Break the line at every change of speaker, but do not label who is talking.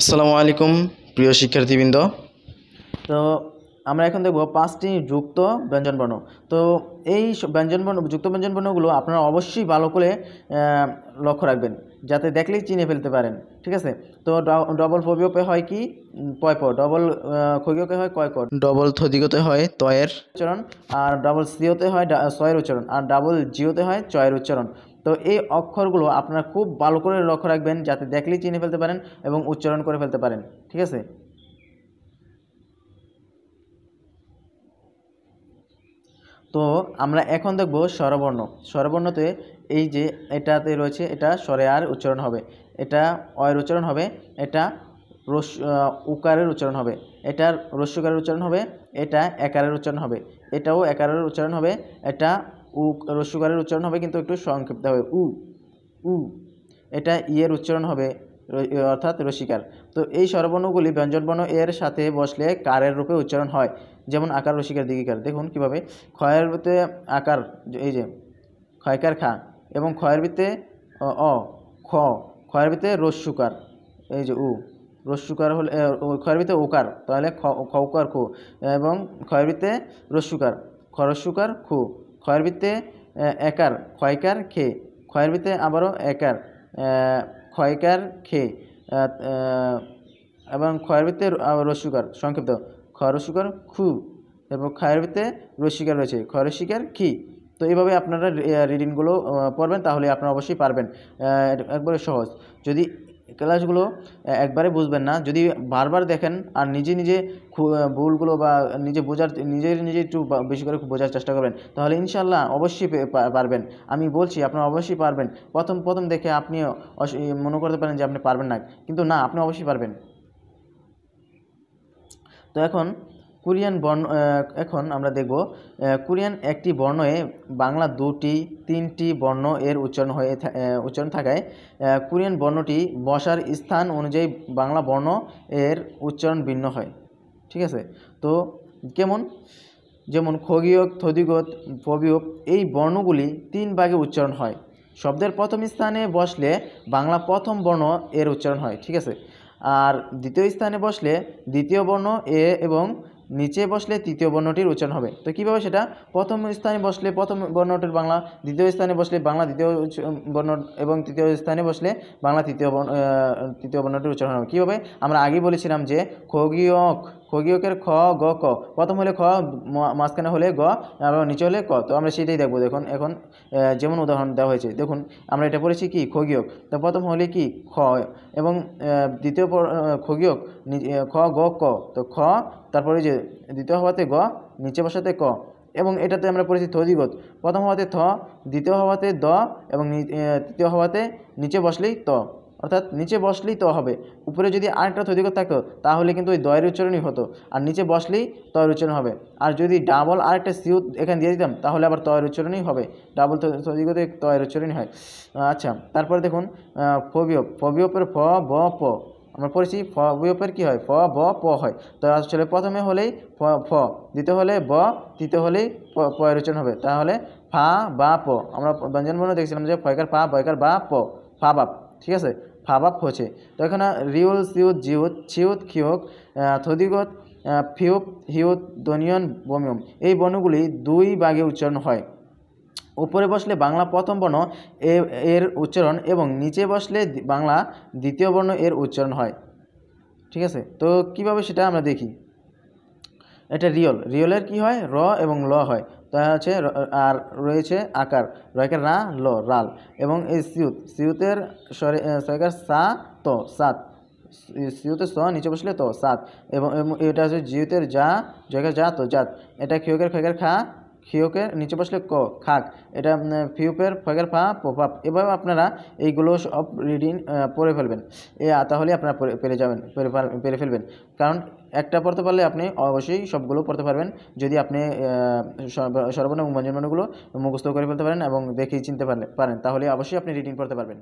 আসসালামু আলাইকুম প্রিয় শিক্ষার্থীবৃন্দ।
তো আমরা এখন দেখব পাঁচটি যুক্ত ব্যঞ্জনবর্ণ। তো এই ব্যঞ্জনবর্ণ যুক্ত ব্যঞ্জনবর্ণগুলো আপনারা অবশ্যই ভালো করে লক্ষ্য রাখবেন, যাতে দেখলেই চিনে ফেলতে পারেন। ঠিক আছে। তো ডবল ফবিওপে হয় কি পয় প, ডবল খগিওকে হয় কয় ক,
ডবল থদিগতে হয় তয়ের
উচ্চারণ, আর ডাবল সিওতে হয় ছয়ের উচ্চারণ, আর ডাবল জিওতে হয় চয়ের উচ্চারণ। তো এই অক্ষরগুলো আপনারা খুব ভালো করে লক্ষ্য রাখবেন, যাতে দেখলেই চিনে ফেলতে পারেন এবং উচ্চারণ করে ফেলতে পারেন। ঠিক আছে। তো আমরা এখন দেখব স্বরবর্ণ। স্বরবর্ণতে এই যে এটাতে রয়েছে, এটা স্বরে আর উচ্চারণ হবে, এটা অয়ের উচ্চারণ হবে, এটা উকারের উচ্চারণ হবে, এটার রস্যকারের উচ্চারণ হবে, এটা একারের উচ্চারণ হবে, এটাও একারের উচ্চারণ হবে, এটা রস্যকারের উচ্চারণ হবে কিন্তু একটু সংক্ষিপ্ত হবে, উ উ। এটা ইয়ের উচ্চারণ হবে অর্থাৎ রসিকার। তো এই স্বরবর্ণগুলি ব্যঞ্জনবর্ণ এর সাথে বসলে কারের রূপে উচ্চারণ হয়, যেমন আকার, রসিকার, দীর্ঘিকার। দেখুন কিভাবে ক্ষয়ের ভিতরে আকার, এই যে ক্ষয়কার খা, এবং ক্ষয়ের ভিতরে অ খ, ক্ষয়ের ভিতরে রস্যুকার, এই যে উ, রস্যুকার হলে ক্ষয়ের ভিতরে ওকার, তাহলে খৌকার খু, এবং ক্ষয়ের ভিতরে রস্যুকার, খরস্যুকার খু, ক্ষয়ের ভিতরে একার, ক্ষয়কার খে, ক্ষয়ের ভিতরে আবারও একার, ক্ষয়কার খে, এবং ক্ষয়ের ভিতরে রস্যুকার সংক্ষিপ্ত খরস্যুকার খু, এবং ক্ষয়ের ভিতরে রস্যিকার রয়েছে খরস্যিকার খি। তো এইভাবে আপনারা রিডিংগুলো পড়বেন, তাহলে আপনারা অবশ্যই পারবেন। একবারে সহজ। যদি ক্লাসগুলো একবারে বুঝবেন না, যদি বারবার দেখেন আর নিজে নিজে ভুলগুলো বা নিজে একটু বেশি করে বোঝার চেষ্টা করবেন, তাহলে ইনশাল্লাহ অবশ্যই পারবেন। আমি বলছি আপনারা অবশ্যই পারবেন। প্রথম দেখে আপনি মনে করতে পারেন যে আপনি পারবেন না, কিন্তু না, আপনি অবশ্যই পারবেন। তো এখন কোরিয়ান বর্ণ, এখন আমরা দেখব কোরিয়ান একটি বর্ণে বাংলা দুটি তিনটি বর্ণ এর উচ্চারণ থাকায় কোরিয়ান বর্ণটি বসার স্থান অনুযায়ী বাংলা বর্ণ এর উচ্চারণ ভিন্ন হয়। ঠিক আছে। তো যেমন খগিয়ক, থদিগত, ফবিয়ক এই বর্ণগুলি তিন ভাগে উচ্চারণ হয়। শব্দের প্রথম স্থানে বসলে বাংলা প্রথম বর্ণ এর উচ্চারণ হয়। ঠিক আছে। আর দ্বিতীয় স্থানে বসলে দ্বিতীয় বর্ণ এ, এবং নিচে বসলে তৃতীয় বর্ণটির উচ্চারণ হবে। তো কীভাবে সেটা? প্রথম স্থানে বসলে প্রথম বর্ণটির বাংলা, দ্বিতীয় স্থানে বসলে বাংলা দ্বিতীয় বর্ণ, এবং তৃতীয় স্থানে বসলে বাংলা তৃতীয় বর্ণটির উচ্চারণ হবে। কীভাবে? আমরা আগেই বলেছিলাম যে খগিয়কের খ, গ, ক, প্রথম হলে খ, মাঝখানে হলে গ, আবার নিচে হলে ক। তো আমরা সেটাই দেখবো। দেখুন এখন যেমন উদাহরণ দেওয়া হয়েছে, দেখুন আমরা এটা পড়েছি কি খগিয়ক, তো প্রথম হলে কি খ, এবং দ্বিতীয় খগিয়ক খ, গ, ক, তো খ, তারপরে যে দ্বিতীয় হওয়াতে গ, নিচে বসাতে ক। এবং এটাতে আমরা পড়েছি থদিগত, প্রথম হওয়াতে থ, দ্বিতীয় হওয়াতে দ, এবং তৃতীয় হওয়াতে নিচে বসলেই ত, অর্থাৎ নিচে বসলেই ত হবে। উপরে যদি আরেকটা থদিগত থাকতো তাহলে কিন্তু ওই দয়ের উচ্চারণই হতো, আর নিচে বসলেই তয়ের উচ্চারণ হবে। আর যদি ডাবল আরেকটা সিউত এখানে দিয়ে দিতাম তাহলে আবার তয়ের উচ্চারণই হবে, ডাবল থদিগতে তয়ের উচ্চারণই হয়। আচ্ছা, তারপরে দেখুন ফবিওপের ফ, ব, প আমরা পড়েছি। ফবিওপের কী হয়? ফ, ব, প হয়। তো আসলে প্রথমে হলেই ফ, দ্বিতীয় হলে ব, তৃতীয় হলেই পয়ের উচ্চারণ হবে, তাহলে ফা বা প। আমরা ব্যঞ্জনবর্ণ দেখছিলাম যে ফয়কার ফা, বয়কার বা, প, ফা বাপ। ঠিক আছে, ফা বাপ হচ্ছে। তো এখানে রিউল, সিউত, জিউত, ছিউত, খিউক, থদিগত, ফিউপ, হিউত, দনিয়ন, বমিয়ম এই বর্ণগুলি দুই ভাগে উচ্চারণ হয়। উপরে বসলে বাংলা প্রথম বর্ণ এর উচ্চারণ, এবং নিচে বসলে বাংলা দ্বিতীয় বর্ণ এর উচ্চারণ হয়। ঠিক আছে। তো কিভাবে সেটা আমরা দেখি। এটা রিয়লের কি হয়? র এবং ল হয়। তা হচ্ছে, আর রয়েছে আকার, রয়কার রা, ল, রাল, এবং এই সিউতের সয়কার সা, ত, সাত, সিউতের স, নিচে বসলে ত, সাত, এবং এটা হচ্ছে জিউতের যা, জয়কার যা, তো, জাত। এটা খিয়কের খয়কার খা, খিয়কের নিচে বসলে ক, খাক। এটা ফিউপের ফয়কার ফা, পাপ। এভাবে আপনারা এইগুলো সব রিডিং পড়ে ফেলবেন, তাহলে আপনারা পেরে ফেলবেন। কারণ একটা পড়তে পারলে আপনি অবশ্যই সবগুলো পড়তে পারবেন, যদি আপনি স্বরবর্ণ এবং ব্যঞ্জনবর্ণগুলো মুখস্থ করে ফেলতে পারেন এবং দেখেই চিনতে পারেন, তাহলে অবশ্যই আপনি রিডিং পড়তে পারবেন।